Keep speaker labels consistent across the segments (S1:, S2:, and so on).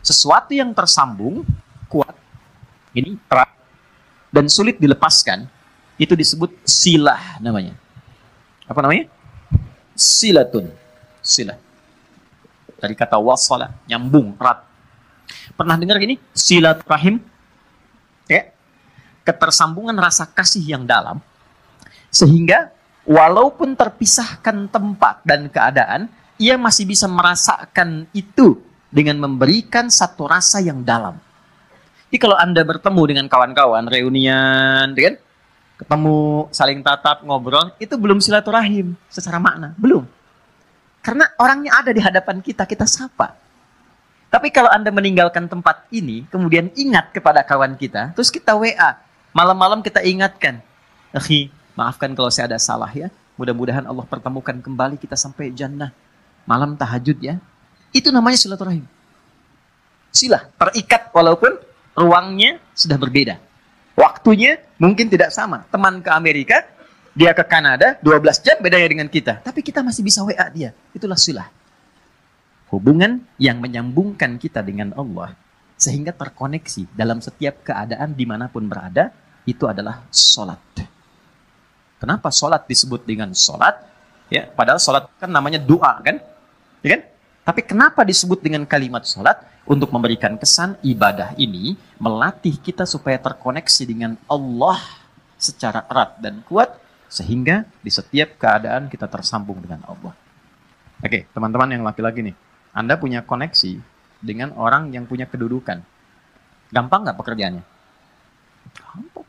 S1: Sesuatu yang tersambung, kuat, ini erat, dan sulit dilepaskan, itu disebut silah namanya. Apa namanya? Silatun. Silah. Dari kata wasala, nyambung, erat. Pernah dengar ini? Silaturahim? Ya. Ketersambungan rasa kasih yang dalam, sehingga walaupun terpisahkan tempat dan keadaan, ia masih bisa merasakan itu dengan memberikan satu rasa yang dalam. Jadi kalau Anda bertemu dengan kawan-kawan, reunian, kan? Ketemu, saling tatap, ngobrol, itu belum silaturahim secara makna. Belum. Karena orangnya ada di hadapan kita, kita sapa. Tapi kalau Anda meninggalkan tempat ini, kemudian ingat kepada kawan kita, terus kita WA, malam-malam kita ingatkan, akhi, maafkan kalau saya ada salah ya. Mudah-mudahan Allah pertemukan kembali kita sampai jannah. Malam tahajud ya. Itu namanya silaturahim. Silah, terikat walaupun ruangnya sudah berbeda. Waktunya mungkin tidak sama. Teman ke Amerika, dia ke Kanada, 12 jam bedanya dengan kita. Tapi kita masih bisa WA dia. Itulah silah. Hubungan yang menyambungkan kita dengan Allah. Sehingga terkoneksi dalam setiap keadaan dimanapun berada. Itu adalah sholat. Kenapa sholat disebut dengan sholat? Ya, padahal sholat kan namanya doa kan? Ya kan? Tapi kenapa disebut dengan kalimat sholat? Untuk memberikan kesan ibadah ini melatih kita supaya terkoneksi dengan Allah secara erat dan kuat. Sehingga di setiap keadaan kita tersambung dengan Allah. Oke, teman-teman yang laki-laki nih. Anda punya koneksi dengan orang yang punya kedudukan. Gampang nggak pekerjaannya? Gampang.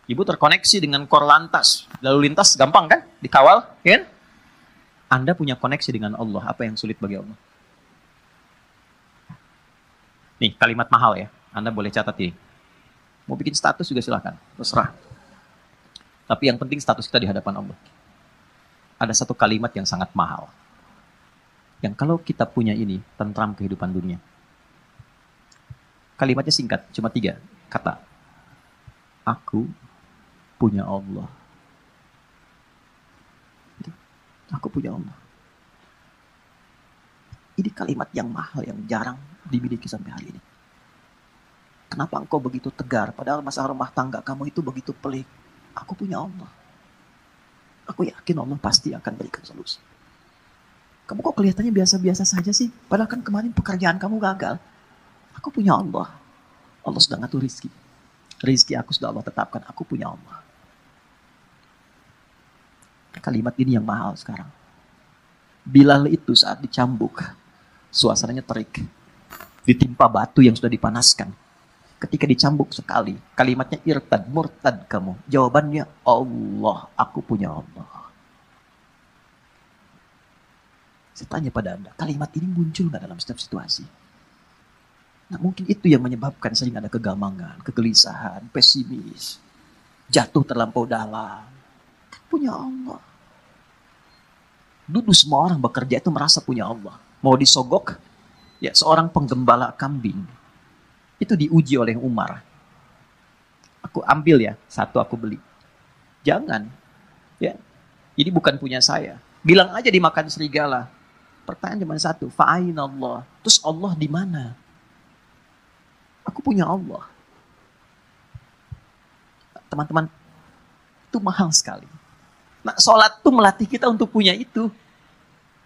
S1: Ibu terkoneksi dengan Korlantas, lalu lintas gampang kan? Dikawal, kan? Anda punya koneksi dengan Allah. Apa yang sulit bagi Allah? Nih, kalimat mahal ya. Anda boleh catat ini. Mau bikin status juga silahkan. Terserah. Tapi yang penting status kita di hadapan Allah. Ada satu kalimat yang sangat mahal. Yang kalau kita punya ini, tentram kehidupan dunia. Kalimatnya singkat, cuma 3 kata. Aku punya Allah. Aku punya Allah. Ini kalimat yang mahal, yang jarang dimiliki sampai hari ini. Kenapa engkau begitu tegar? Padahal masalah rumah tangga kamu itu begitu pelik. Aku punya Allah. Aku yakin Allah pasti akan berikan solusi. Kamu kok kelihatannya biasa-biasa saja sih? Padahal kan kemarin pekerjaan kamu gagal. Aku punya Allah. Allah sudah ngatur rizki. Rizki aku sudah Allah tetapkan. Aku punya Allah. Kalimat ini yang mahal sekarang. Bilal itu saat dicambuk, suasananya terik. Ditimpa batu yang sudah dipanaskan. Ketika dicambuk sekali, kalimatnya irtad, murtad kamu. Jawabannya Allah, aku punya Allah. Saya tanya pada Anda, kalimat ini muncul nggak dalam setiap situasi? Nah, mungkin itu yang menyebabkan sering ada kegamangan, kegelisahan, pesimis, jatuh terlampau dalam. Punya Allah. Dulu semua orang bekerja itu merasa punya Allah. Mau disogok, ya seorang penggembala kambing itu diuji oleh Umar. Aku ambil ya, satu aku beli. Jangan, ya ini bukan punya saya. Bilang aja dimakan serigala. Pertanyaan cuma satu, fa'aina Allah. Terus Allah di mana? Aku punya Allah. Teman-teman, itu mahal sekali. Nah, sholat itu melatih kita untuk punya itu.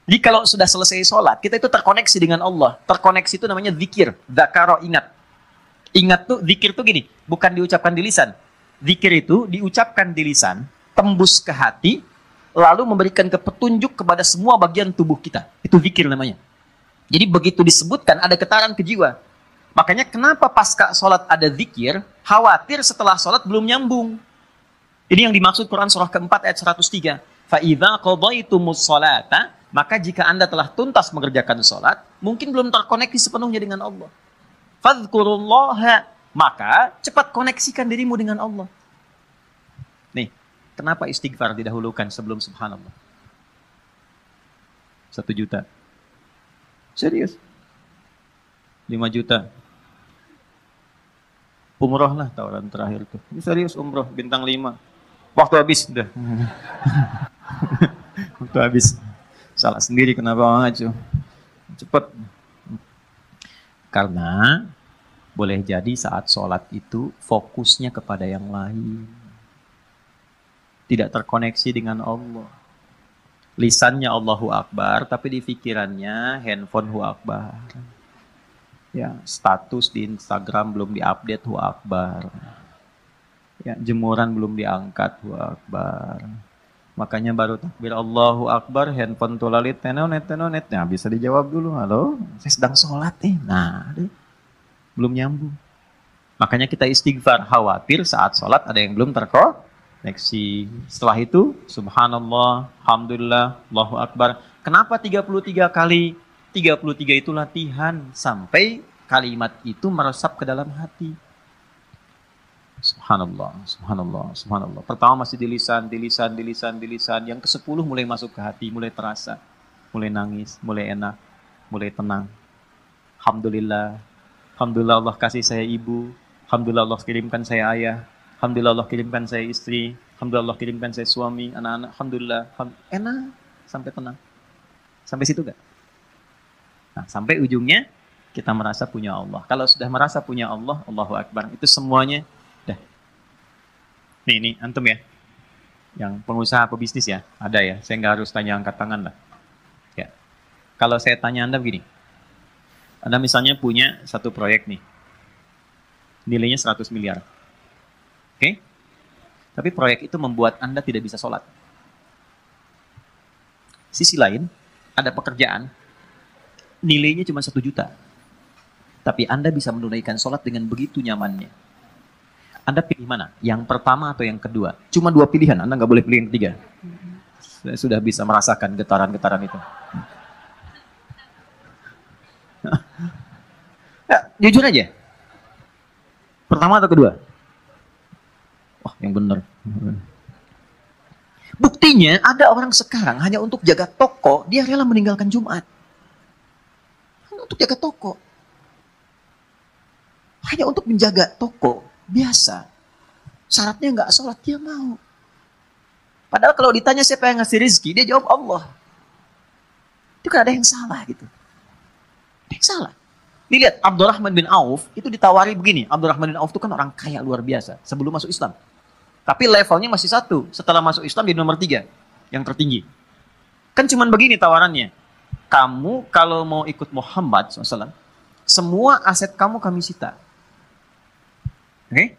S1: Jadi kalau sudah selesai sholat, kita itu terkoneksi dengan Allah. Terkoneksi itu namanya zikir. Dzakaro, ingat. Ingat tuh, zikir tuh gini. Bukan diucapkan di lisan. Zikir itu diucapkan di lisan, tembus ke hati, lalu memberikan petunjuk kepada semua bagian tubuh kita. Itu zikir namanya. Jadi begitu disebutkan, ada getaran ke jiwa. Makanya kenapa pasca sholat ada zikir, khawatir setelah sholat belum nyambung. Ini yang dimaksud Quran surah keempat ayat 103. فَإِذَا قَضَيْتُمُ الصَّلَاةَ Maka jika Anda telah tuntas mengerjakan sholat, mungkin belum terkoneksi sepenuhnya dengan Allah. فَذْكُرُوا Maka cepat koneksikan dirimu dengan Allah. Nih, kenapa istighfar didahulukan sebelum subhanallah? 1 juta. Serius? 5 juta. Umroh lah tawaran terakhir tuh. Ini serius umroh, bintang 5. Waktu habis, udah. Waktu habis. Salah sendiri kenapa maju. Cepat. Karena boleh jadi saat sholat itu fokusnya kepada yang lain. Tidak terkoneksi dengan Allah. Lisannya Allahu Akbar, tapi di pikirannya handphone Hu Akbar. Ya, status di Instagram belum diupdate Hu Akbar. Ya, jemuran belum diangkat Hu Akbar. Makanya baru takbir Allahu Akbar, handphone tulalit tenonet. Nah, bisa dijawab dulu, halo, saya sedang sholat nih. Nah, belum nyambung. Makanya kita istighfar, khawatir saat sholat ada yang belum terkoneksi. Setelah itu, subhanallah, alhamdulillah, Allahu Akbar. Kenapa 33 kali? 33 itu latihan sampai kalimat itu meresap ke dalam hati. Subhanallah, subhanallah, subhanallah. Pertama masih di lisan. Yang ke-10 mulai masuk ke hati, mulai terasa. Mulai nangis, mulai enak, mulai tenang. Alhamdulillah. Alhamdulillah Allah kasih saya ibu. Alhamdulillah Allah kirimkan saya ayah. Alhamdulillah Allah kirimkan saya istri. Alhamdulillah Allah kirimkan saya suami, anak-anak. Alhamdulillah. Enak, sampai tenang. Sampai situ gak? Nah, sampai ujungnya kita merasa punya Allah. Kalau sudah merasa punya Allah, Allahu Akbar. Itu semuanya dah. Ini antum ya. Yang pengusaha pebisnis ya, ada ya. Saya nggak harus tanya angkat tangan lah. Ya. Kalau saya tanya Anda begini. Anda misalnya punya satu proyek nih. Nilainya 100 miliar. Oke? Tapi proyek itu membuat Anda tidak bisa sholat. Sisi lain, ada pekerjaan nilainya cuma 1 juta. Tapi Anda bisa menunaikan sholat dengan begitu nyamannya. Anda pilih mana? Yang pertama atau yang kedua? Cuma 2 pilihan, Anda nggak boleh pilih yang ketiga. Saya sudah bisa merasakan getaran-getaran itu. Ya, jujur aja. Pertama atau kedua? Wah, yang benar. Buktinya ada orang sekarang hanya untuk jaga toko, dia rela meninggalkan Jumat. Untuk jaga toko. Hanya untuk menjaga toko. Biasa. Syaratnya nggak sholat, dia mau. Padahal kalau ditanya siapa yang ngasih rezeki, dia jawab Allah. Itu kan ada yang salah gitu. Ada yang salah. Nih lihat, Abdurrahman bin Auf itu ditawari begini. Abdurrahman bin Auf itu kan orang kaya luar biasa sebelum masuk Islam. Tapi levelnya masih 1. Setelah masuk Islam di nomor 3. Yang tertinggi. Kan cuman begini tawarannya. Kamu kalau mau ikut Muhammad SAW, semua aset kamu kami sita. Oke?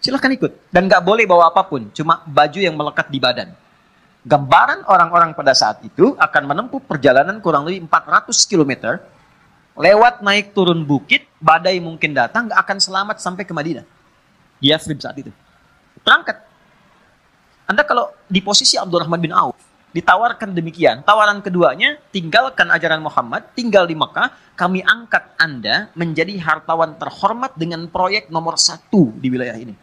S1: Silahkan ikut. Dan gak boleh bawa apapun. Cuma baju yang melekat di badan. Gambaran orang-orang pada saat itu akan menempuh perjalanan kurang lebih 400 km. Lewat naik turun bukit, badai mungkin datang, gak akan selamat sampai ke Madinah. Di Yathrib saat itu. Berangkat. Anda kalau di posisi Abdurrahman bin Auf, ditawarkan demikian. Tawaran keduanya, tinggalkan ajaran Muhammad, tinggal di Mekah, kami angkat Anda menjadi hartawan terhormat dengan proyek nomor 1 di wilayah ini.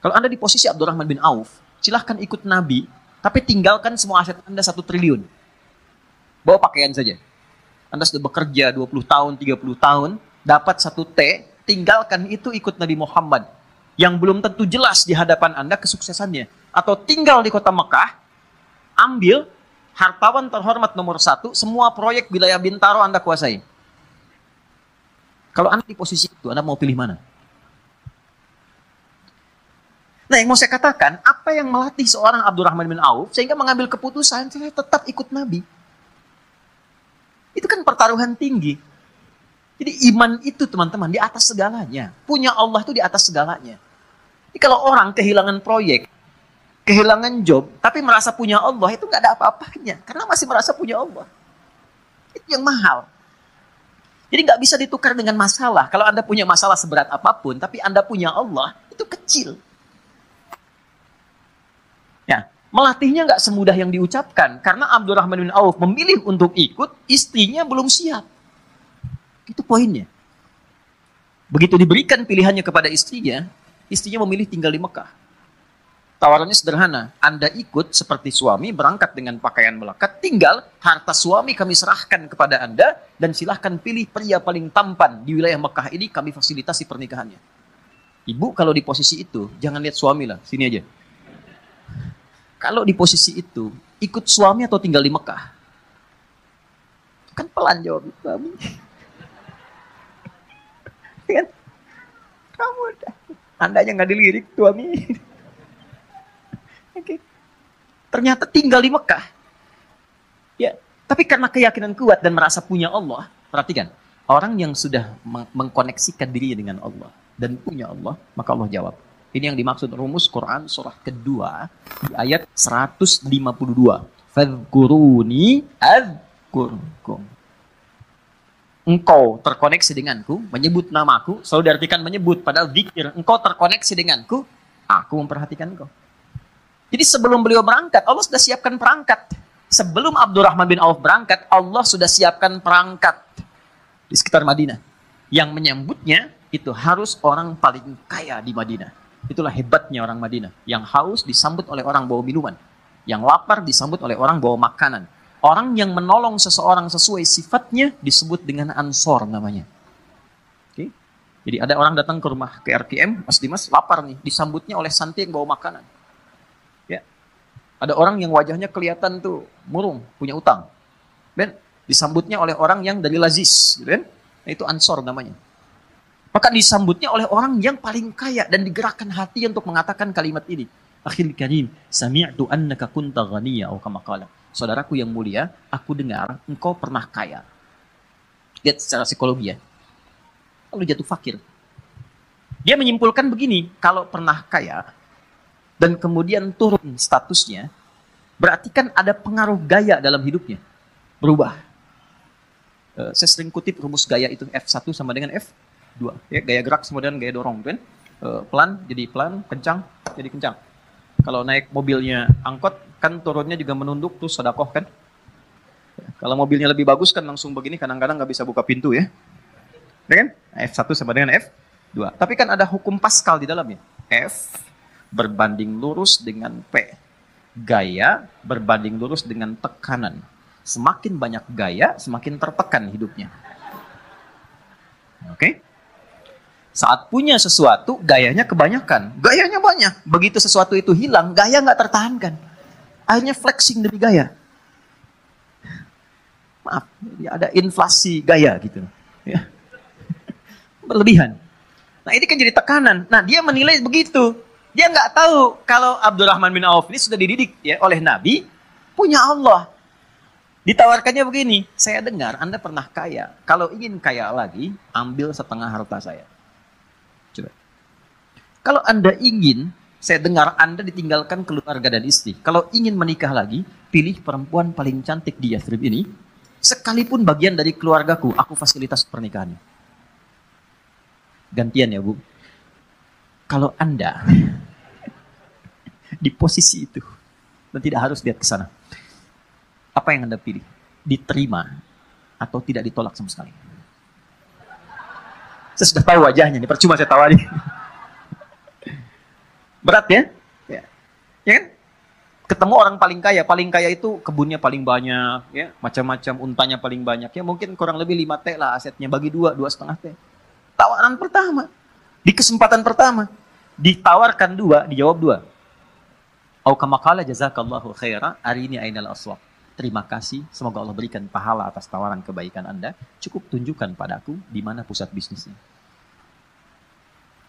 S1: Kalau Anda di posisi Abdurrahman bin Auf, silahkan ikut Nabi, tapi tinggalkan semua aset Anda 1 triliun. Bawa pakaian saja. Anda sudah bekerja 20 tahun, 30 tahun, dapat 1 T, tinggalkan itu ikut Nabi Muhammad. Yang belum tentu jelas di hadapan Anda kesuksesannya. Atau tinggal di kota Mekah, ambil hartawan terhormat nomor 1, semua proyek wilayah Bintaro Anda kuasai. Kalau Anda di posisi itu, Anda mau pilih mana? Nah, yang mau saya katakan, apa yang melatih seorang Abdurrahman bin Auf sehingga mengambil keputusan saya tetap ikut Nabi? Itu kan pertaruhan tinggi. Jadi iman itu teman-teman di atas segalanya. Punya Allah itu di atas segalanya. Jadi kalau orang kehilangan proyek, kehilangan job, tapi merasa punya Allah, itu nggak ada apa-apanya. Karena masih merasa punya Allah. Itu yang mahal. Jadi nggak bisa ditukar dengan masalah. Kalau Anda punya masalah seberat apapun, tapi Anda punya Allah, itu kecil. Ya, melatihnya nggak semudah yang diucapkan. Karena Abdurrahman bin Auf memilih untuk ikut, istrinya belum siap. Itu poinnya. Begitu diberikan pilihannya kepada istrinya memilih tinggal di Mekah. Tawarannya sederhana. Anda ikut seperti suami, berangkat dengan pakaian melekat, tinggal harta suami kami serahkan kepada Anda, dan silahkan pilih pria paling tampan di wilayah Mekah ini, kami fasilitasi pernikahannya. Ibu kalau di posisi itu, jangan lihat suami lah, sini aja. Kalau di posisi itu, ikut suami atau tinggal di Mekah? Kan pelan jawab suami. Kan? Kamu Anda yang nggak dilirik suami. Oke. Ternyata tinggal di Mekah. Ya, tapi karena keyakinan kuat dan merasa punya Allah, perhatikan, orang yang sudah mengkoneksikan dirinya dengan Allah dan punya Allah, maka Allah jawab. Ini yang dimaksud rumus Quran surah kedua di ayat 152. Fadhkuruni adzkurkum. Engkau terkoneksi denganku, menyebut namaku, selalu diartikan menyebut, padahal zikir. Engkau terkoneksi denganku, aku memperhatikan engkau. Jadi sebelum beliau berangkat, Allah sudah siapkan perangkat. Sebelum Abdurrahman bin Auf berangkat, Allah sudah siapkan perangkat di sekitar Madinah. Yang menyambutnya itu harus orang paling kaya di Madinah. Itulah hebatnya orang Madinah. Yang haus disambut oleh orang bawa minuman. Yang lapar disambut oleh orang bawa makanan. Orang yang menolong seseorang sesuai sifatnya disebut dengan ansor namanya. Oke. Jadi ada orang datang ke rumah ke RKM, Mas Dimas lapar nih, disambutnya oleh santri yang bawa makanan. Ya. Ada orang yang wajahnya kelihatan tuh murung, punya utang. Dan disambutnya oleh orang yang dari lazis, gitu kan? Nah, itu ansor namanya. Maka disambutnya oleh orang yang paling kaya dan digerakkan hati untuk mengatakan kalimat ini. Akhil karim, sami'tu annaka kunta ghaniya atau kama qala. Saudaraku yang mulia, aku dengar engkau pernah kaya. Lihat secara psikologi ya. Lalu jatuh fakir. Dia menyimpulkan begini, kalau pernah kaya dan kemudian turun statusnya, berarti kan ada pengaruh gaya dalam hidupnya. Berubah. Saya sering kutip rumus gaya itu F1 sama dengan F2. Ya, gaya gerak sama dengan gaya dorong. Kan? Pelan jadi pelan, kencang jadi kencang. Kalau naik mobilnya angkot, kan turunnya juga menunduk, terus sedekah kan. Kalau mobilnya lebih bagus kan langsung begini, kadang-kadang nggak bisa buka pintu ya. Ya kan? F1 sama dengan F2. Tapi kan ada hukum Pascal di dalamnya. F berbanding lurus dengan P. Gaya berbanding lurus dengan tekanan. Semakin banyak gaya, semakin tertekan hidupnya. Oke? Saat punya sesuatu, gayanya kebanyakan. Gayanya banyak. Begitu sesuatu itu hilang, gaya nggak tertahankan. Akhirnya flexing demi gaya. Maaf, ada inflasi gaya gitu. Ya. Berlebihan. Nah ini kan jadi tekanan. Nah dia menilai begitu. Dia nggak tahu kalau Abdurrahman bin Auf ini sudah dididik ya oleh Nabi, punya Allah. Ditawarkannya begini, saya dengar Anda pernah kaya. Kalau ingin kaya lagi, ambil setengah harta saya. Coba. Kalau Anda ingin, saya dengar Anda ditinggalkan keluarga dan istri. Kalau ingin menikah lagi, pilih perempuan paling cantik di Yathrib ini. Sekalipun bagian dari keluargaku, aku fasilitas pernikahannya. Gantian ya Bu. Kalau Anda di posisi itu, dan tidak harus lihat ke sana, apa yang Anda pilih? Diterima atau tidak ditolak sama sekali? Saya sudah tahu wajahnya, ini percuma saya tawari. Berat ya? Ya kan? Ketemu orang paling kaya itu kebunnya paling banyak, ya, macam-macam, untanya paling banyak, ya mungkin kurang lebih 5T lah asetnya, bagi 2,5T. Tawaran pertama, di kesempatan pertama, ditawarkan 2, dijawab 2. Au kama qala jazakallahu khaira, arini ainal aswaq. Terima kasih, semoga Allah berikan pahala atas tawaran kebaikan Anda. Cukup tunjukkan padaku di mana pusat bisnisnya.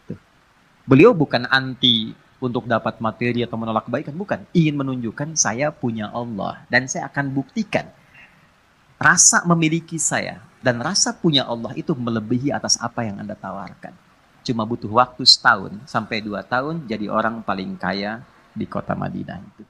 S1: Tuh. Beliau bukan anti untuk dapat materi atau menolak kebaikan, bukan. Ingin menunjukkan saya punya Allah dan saya akan buktikan rasa memiliki saya dan rasa punya Allah itu melebihi atas apa yang Anda tawarkan. Cuma butuh waktu 1 tahun sampai 2 tahun jadi orang paling kaya di kota Madinah itu.